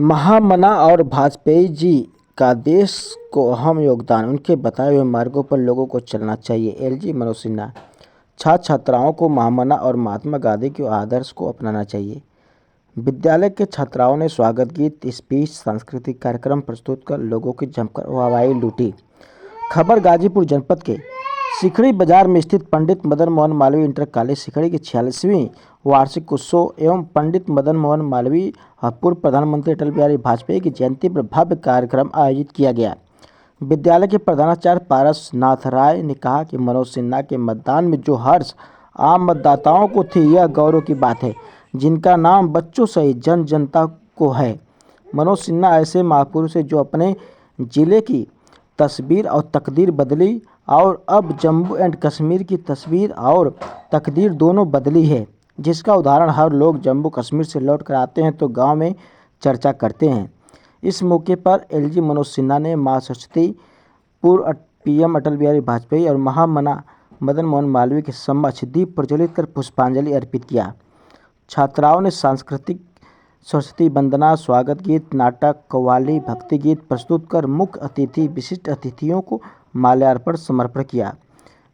महामना और वाजपेयी जी का देश को अहम योगदान, उनके बताए हुए मार्गों पर लोगों को चलना चाहिए। एलजी मनोज सिन्हा। छात्र छात्राओं को महामना और महात्मा गांधी के आदर्श को अपनाना चाहिए। विद्यालय के छात्राओं ने स्वागत गीत, स्पीच, सांस्कृतिक कार्यक्रम प्रस्तुत कर लोगों की जमकर वाहवाही लूटी। खबर गाजीपुर जनपद के सिकड़ी बाजार में स्थित पंडित मदन मोहन मालवीय इंटर कॉलेज सिकड़ी की 46वीं वार्षिक उत्सव एवं पंडित मदन मोहन मालवीय और पूर्व प्रधानमंत्री अटल बिहारी वाजपेयी की जयंती पर भव्य कार्यक्रम आयोजित किया गया। विद्यालय के प्रधानाचार्य पारस नाथ राय ने कहा कि मनोज सिन्हा के मतदान में जो हर्ष आम मतदाताओं को थी, यह गौरव की बात है, जिनका नाम बच्चों सहित जन जनता को है। मनोज सिन्हा ऐसे महापुरुष है जो अपने जिले की तस्वीर और तकदीर बदली और अब जम्मू एंड कश्मीर की तस्वीर और तकदीर दोनों बदली है, जिसका उदाहरण हर लोग जम्मू कश्मीर से लौट कर आते हैं तो गांव में चर्चा करते हैं। इस मौके पर एलजी मनोज सिन्हा ने मां सरस्वती, पूर्व पीएम अटल बिहारी वाजपेयी और महामना मदन मोहन मालवीय के समक्ष दीप प्रज्वलित कर पुष्पांजलि अर्पित किया। छात्राओं ने सांस्कृतिक सरस्वती वंदना, स्वागत गीत, नाटक, कव्वाली, भक्ति गीत प्रस्तुत कर मुख्य अतिथि विशिष्ट अतिथियों को माल्यार्पण समर्पण किया।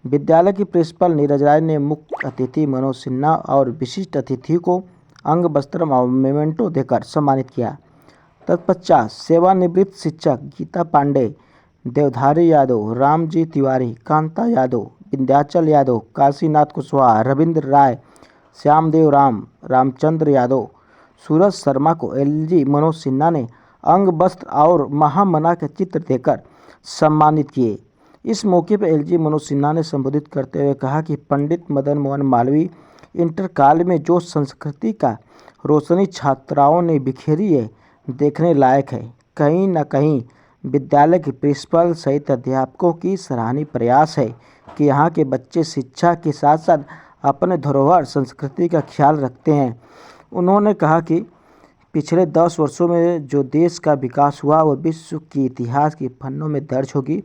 विद्यालय की प्रिंसिपल नीरज राय ने मुख्य अतिथि मनोज सिन्हा और विशिष्ट अतिथि को अंग वस्त्र और मेमेंटो देकर सम्मानित किया। तत्पश्चात सेवानिवृत्त शिक्षक गीता पांडे, देवधारी यादव, रामजी तिवारी, कांता यादव, विंध्याचल यादव, काशीनाथ कुशवाहा, रविंद्र राय, श्यामदेव राम, रामचंद्र यादव, सूरज शर्मा को एलजी मनोज सिन्हा ने अंग वस्त्र और महामना के चित्र देकर सम्मानित किए। इस मौके पर एलजी मनोज सिन्हा ने संबोधित करते हुए कहा कि पंडित मदन मोहन मालवीय इंटर काल में जो संस्कृति का रोशनी छात्राओं ने बिखेरी है, देखने लायक है। कहीं न कहीं विद्यालय के प्रिंसिपल सहित अध्यापकों की सराहनीय प्रयास है कि यहाँ के बच्चे शिक्षा के साथ साथ अपने धरोहर संस्कृति का ख्याल रखते हैं। उन्होंने कहा कि पिछले 10 वर्षों में जो देश का विकास हुआ वह विश्व की इतिहास के पन्नों में दर्ज होगी।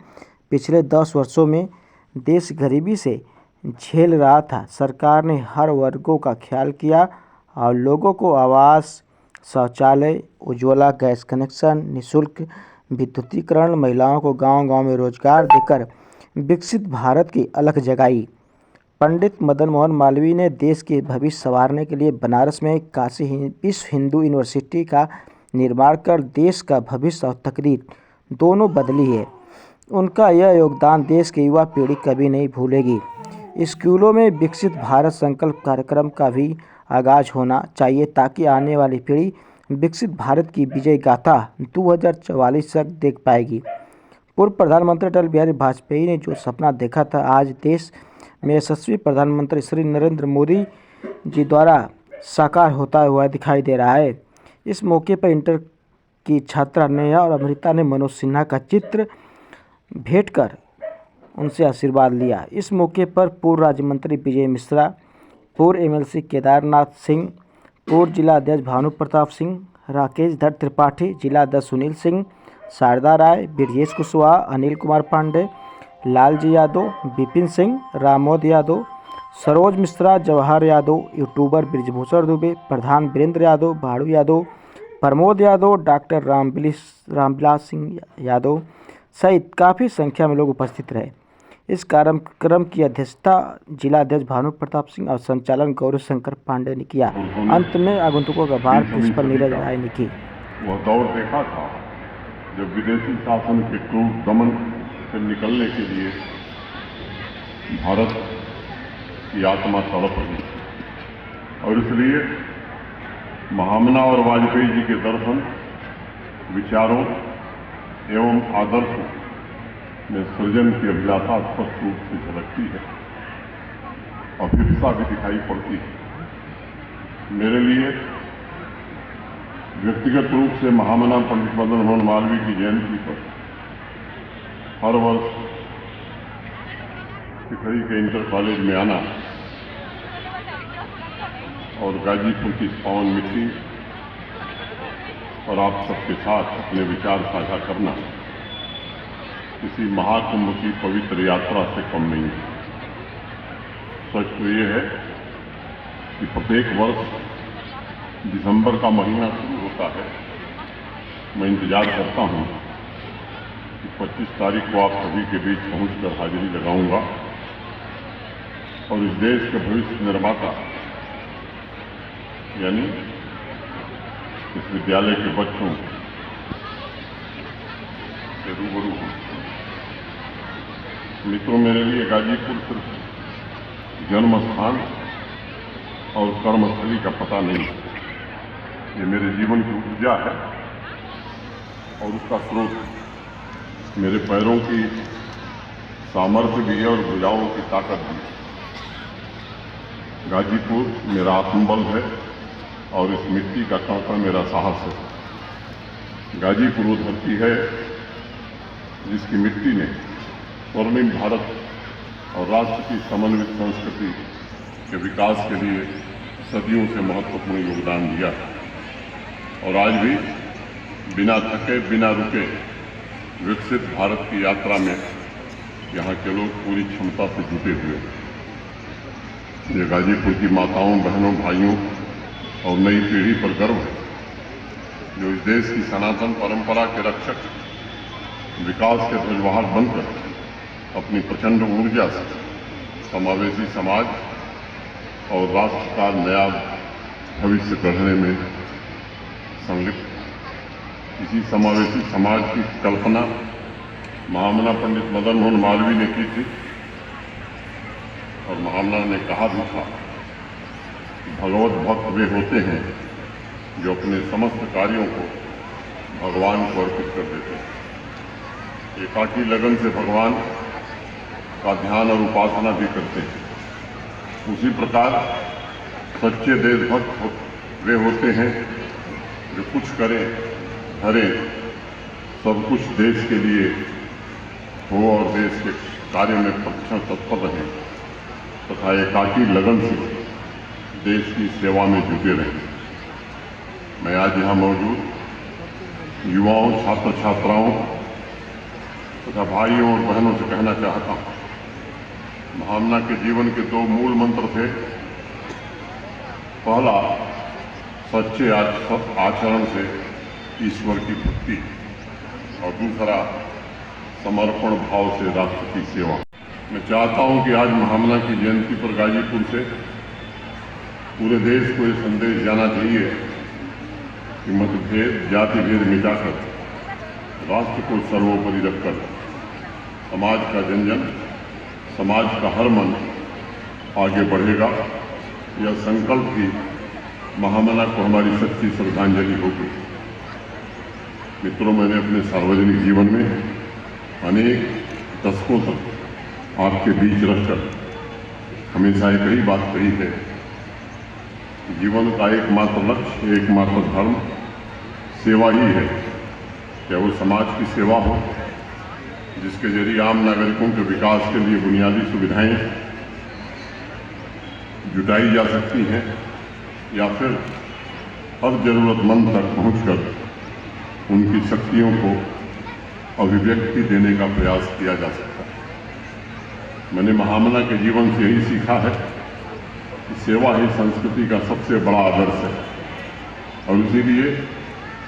पिछले 10 वर्षों में देश गरीबी से झेल रहा था। सरकार ने हर वर्गों का ख्याल किया और लोगों को आवास, शौचालय, उज्ज्वला गैस कनेक्शन, निःशुल्क विद्युतीकरण, महिलाओं को गांव-गांव में रोजगार देकर विकसित भारत की अलख जगाई। पंडित मदन मोहन मालवीय ने देश के भविष्य संवारने के लिए बनारस में काशी विश्व हिंदू यूनिवर्सिटी का निर्माण कर देश का भविष्य और तकदीर दोनों बदली है। उनका यह योगदान देश की युवा पीढ़ी कभी नहीं भूलेगी। स्कूलों में विकसित भारत संकल्प कार्यक्रम का भी आगाज होना चाहिए ताकि आने वाली पीढ़ी विकसित भारत की विजय गाथा 2044 तक देख पाएगी। पूर्व प्रधानमंत्री अटल बिहारी वाजपेयी ने जो सपना देखा था, आज देश में यशस्वी प्रधानमंत्री श्री नरेंद्र मोदी जी द्वारा साकार होता हुआ दिखाई दे रहा है। इस मौके पर इंटर की छात्रा नेहा और अमृता ने मनोज सिन्हा का चित्र भेंट कर उनसे आशीर्वाद लिया। इस मौके पर पूर्व राज्य मंत्री विजय मिश्रा, पूर्व एमएलसी केदारनाथ सिंह, पूर्व जिला अध्यक्ष भानु प्रताप सिंह, राकेश धर त्रिपाठी, जिला अध्यक्ष सुनील सिंह, शारदा राय, ब्रजेश कुशवाहा, अनिल कुमार पांडे, लालजी यादव, विपिन सिंह, रामोद यादव, सरोज मिश्रा, जवाहर यादव, यूट्यूबर ब्रिजभूषण दुबे, प्रधान वीरेंद्र यादव, भाड़ू यादव, प्रमोद यादव, डॉक्टर रामविलास सिंह यादव सहित काफ़ी संख्या में लोग उपस्थित रहे। इस कार्यक्रम की अध्यक्षता जिला अध्यक्ष भानु प्रताप सिंह और संचालन गौरव शंकर पांडे ने किया। अंत में आगंतुकों का भार प्रिंसिपल नीरज राय ने की। वह दौर देखा था जब विदेशी शासन के क्रूर दमन से निकलने के लिए भारत की आत्मा तड़प रही थी और इसलिए महामना और वाजपेयी जी के दर्शन, विचारों एवं आदर्शों में सृजन की अभिलाषा स्पष्ट रूप से झलकती है और अभिप्सा भी दिखाई पड़ती है। मेरे लिए व्यक्तिगत रूप से महामना पंडित मदन मोहन मालवीय की जयंती पर हर वर्ष सिकड़ी के इंटर कॉलेज में आना और गाजीपुर की पावन मिट्टी और आप सबके साथ अपने विचार साझा करना किसी महाकुंभ की पवित्र यात्रा से कम नहीं है। सच तो ये है कि प्रत्येक वर्ष दिसंबर का महीना शुरू होता है मैं इंतज़ार करता हूँ कि 25 तारीख को आप सभी के बीच पहुंचकर हाजिरी लगाऊंगा और इस देश के भविष्य निर्माता यानी इस विद्यालय के बच्चों से रूबरू हूँ। मित्रों, मेरे लिए गाजीपुर सिर्फ जन्म स्थान और कर्मस्थली का पता नहीं, ये मेरे जीवन की ऊर्जा है और उसका स्रोत मेरे पैरों की सामर्थ्य भी है और भुजाओं की ताकत भी। गाजीपुर मेरा आत्मबल है और इस मिट्टी का कण मेरा साहस है। गाजीपुर वो धरती है जिसकी मिट्टी ने स्वर्णिम भारत और राष्ट्र की समन्वित संस्कृति के विकास के लिए सदियों से महत्वपूर्ण योगदान दिया और आज भी बिना थके बिना रुके विकसित भारत की यात्रा में यहाँ के लोग पूरी क्षमता से जुटे हुए हैं। ये गाजीपुर की माताओं, बहनों, भाइयों और नई पीढ़ी पर गर्व है जो इस देश की सनातन परंपरा के रक्षक, विकास के ध्वजवाहक बनकर अपनी प्रचंड ऊर्जा से समावेशी समाज और राष्ट्र का नया भविष्य गढ़ने में संलिप्त। इसी समावेशी समाज की कल्पना महामना पंडित मदन मोहन मालवीय ने की थी और महामना ने कहा भी था कि भगवत भक्त वे होते हैं जो अपने समस्त कार्यों को भगवान को अर्पित कर देते हैं। एकाकी लगन से भगवान का ध्यान और उपासना भी करते हैं। उसी प्रकार सच्चे देशभक्त वे होते हैं जो कुछ करें, धरें, सब कुछ देश के लिए हो और देश के कार्य में प्रतिक्षण तत्पर रहें तथा एकाकी लगन से देश की सेवा में जुटे रहें। मैं आज यहाँ मौजूद युवाओं, छात्र छात्राओं तथा भाइयों और बहनों से कहना चाहता हूँ, महामना के जीवन के दो मूल मंत्र थे। पहला, सच्चे आचरण से ईश्वर की भक्ति और दूसरा, समर्पण भाव से राष्ट्र की सेवा। मैं चाहता हूं कि आज महामना की जयंती पर गाजीपुर से पूरे देश को ये संदेश जाना चाहिए कि मतभेद, जाति भेद मिटाकर राष्ट्र को सर्वोपरि रखकर समाज का जन, समाज का हर मन आगे बढ़ेगा। यह संकल्प ही महामना को हमारी सच्ची श्रद्धांजलि होगी। मित्रों, मैंने अपने सार्वजनिक जीवन में अनेक दशकों तक आपके बीच रहकर हमेशा एक ही बात कही है, जीवन का एकमात्र लक्ष्य, एकमात्र धर्म सेवा ही है। क्या वो समाज की सेवा हो जिसके जरिए आम नागरिकों के विकास के लिए बुनियादी सुविधाएं जुटाई जा सकती हैं, या फिर हर जरूरतमंद तक पहुंचकर उनकी शक्तियों को अभिव्यक्ति देने का प्रयास किया जा सकता है। मैंने महामना के जीवन से यही सीखा है कि सेवा ही संस्कृति का सबसे बड़ा आदर्श है और इसीलिए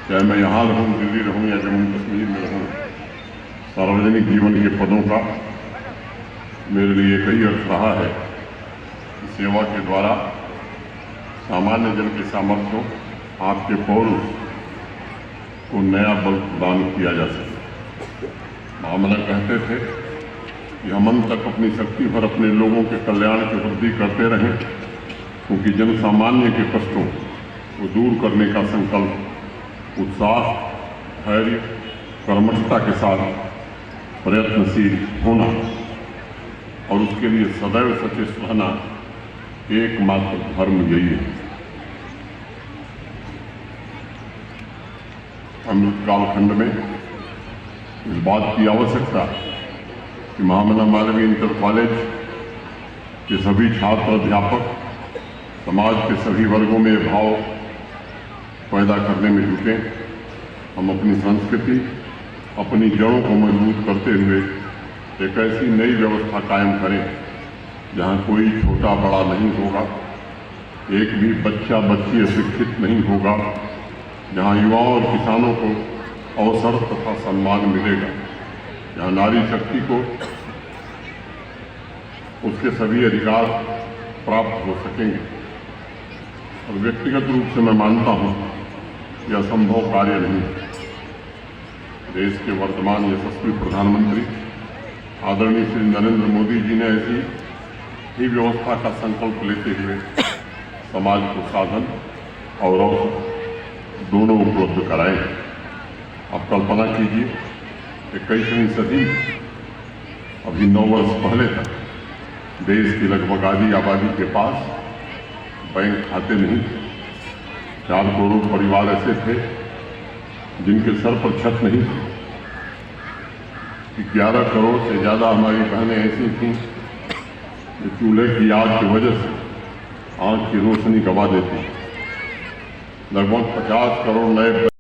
चाहे मैं यहाँ रहूँ, दिल्ली रहूँ या जम्मू कश्मीर में रहूँ, सार्वजनिक जीवन के पदों का मेरे लिए कई अर्थ रहा है कि सेवा के द्वारा सामान्य जन के सामर्थ्यों, आपके पौरुष को नया बल प्रदान किया जा सके। महामना कहते थे कि हम अंत तक अपनी शक्ति भर अपने लोगों के कल्याण की वृद्धि करते रहें, क्योंकि जन सामान्य के कष्टों को दूर करने का संकल्प उत्साह, धैर्य, कर्मठता के साथ प्रयत्नशील होना और उसके लिए सदैव सचेत रहना एकमात्र धर्म यही है। अमृत कालखंड में इस बात की आवश्यकता कि महामना मालवीय इंटर कॉलेज के सभी छात्र, अध्यापक समाज के सभी वर्गों में भाव पैदा करने में जुटे। हम अपनी संस्कृति, अपनी जड़ों को मजबूत करते हुए एक ऐसी नई व्यवस्था कायम करें जहां कोई छोटा बड़ा नहीं होगा, एक भी बच्चा बच्ची अशिक्षित नहीं होगा, जहां युवाओं और किसानों को अवसर तथा सम्मान मिलेगा, जहाँ नारी शक्ति को उसके सभी अधिकार प्राप्त हो सकेंगे। और व्यक्तिगत रूप से मैं मानता हूँ यह असंभव कार्य नहीं है। देश के वर्तमान यशस्वी प्रधानमंत्री आदरणीय श्री नरेंद्र मोदी जी ने ऐसी ही व्यवस्था का संकल्प लेते हुए समाज को साधन और अवसर दोनों उपलब्ध कराए। आप कल्पना कीजिए कि 21वीं सदी में अभी 9 वर्ष पहले तक देश की लगभग आधी आबादी के पास बैंक खाते नहीं थे। 4 करोड़ परिवार ऐसे थे जिनके सर पर छत नहीं थी। 11 करोड़ से ज़्यादा हमारी बहनें ऐसी थीं जो चूल्हे की आग की वजह से आँख की रोशनी गंवा देती। लगभग 50 करोड़ नए